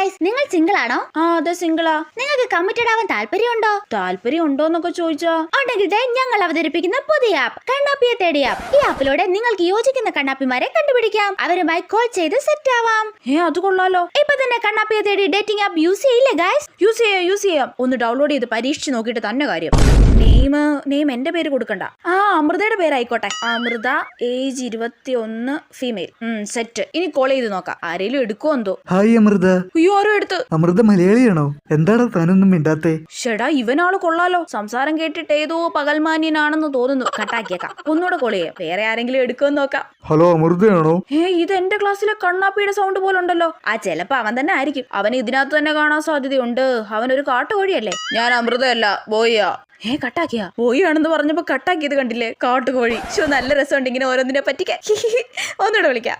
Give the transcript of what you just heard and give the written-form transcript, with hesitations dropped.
Guys, നിങ്ങൾ single ആണോ? അതെ സിംഗിളാ. നിങ്ങൾക്ക് കമ്മിറ്റഡ് ആവാൻ താല്പര്യമുണ്ടോ? താല്പര്യമുണ്ടോന്നൊക്കെ ചോദിച്ചാ ഉണ്ടെങ്കിൽ ഞങ്ങൾ അവതരിപ്പിക്കുന്ന പുതിയ ആപ്പ് കണ്ണാപ്പിയെ തേടി ആപ്പ്. ഈ ആപ്പിലൂടെ നിങ്ങൾക്ക് യോജിക്കുന്ന കണ്ണാപ്പിമാരെ കണ്ടുപിടിക്കാം. അവരുമായി കോൾ ചെയ്ത് സെറ്റ് ആവാം. അത് കൊള്ളാലോ. ഇപ്പൊ തന്നെ കണ്ണാപ്പിയെ തേടി ഡേറ്റിംഗ് ആപ്പ് യൂസ് ചെയ്യില്ലേ ഗൈസ്? യൂസ് ചെയ്യാം. ഒന്ന് ഡൗൺലോഡ് ചെയ്ത് പരീക്ഷിച്ച് നോക്കിയിട്ട് തന്നെ കാര്യം. നെയിം എന്റെ പേര് കൊടുക്കണ്ട. അമൃതയുടെ പേരായിക്കോട്ടെ. Amrutha, age 21, female. സെറ്റ്. ഇനി കോൾ ചെയ്ത് നോക്കാം. ആരെങ്കിലും എടുക്കുമോ എന്തോ. ഹായ് അമൃത. അയ്യോ, ആരോ എടുത്ത്. അമൃത മലയാളിയാണോ? എന്താടാ താനൊന്നും മിണ്ടാത്തെ? ഷെടാ, ഇവനാള് കൊള്ളാലോ. സംസാരം കേട്ടിട്ട് ഏതോ പകൽമാന്യനാണെന്ന് തോന്നുന്നു. കട്ടാക്കിയേക്കാം. ഒന്നുകൂടെ കോൾ ചെയ്യാം. വേറെ ആരെങ്കിലും എടുക്കുമെന്ന് നോക്കാം. ഹലോ, അമൃതയാണോ? ഇത് എന്റെ ക്ലാസ്സിലെ കണ്ണാപ്പിയുടെ സൗണ്ട് പോലെ ഉണ്ടല്ലോ. ചിലപ്പോ അവൻ തന്നെ ആയിരിക്കും. അവന് ഇതിനകത്ത് തന്നെ കാണാൻ സാധ്യതയുണ്ട്. അവനൊരു കാട്ടുകോഴിയല്ലേ. ഞാൻ അമൃതയല്ല, ബോയിയാ. കട്ടാക്കിയാ? ബോയി ആണെന്ന് പറഞ്ഞപ്പോ കട്ടാക്കിയത് കണ്ടില്ലേ? കാട്ടുകോഴി. നല്ല രസമുണ്ട് ഇങ്ങനെ ഓരോന്നിനെ പറ്റിക്കാൻ. ഒന്നുകൂടെ വിളിക്കാം.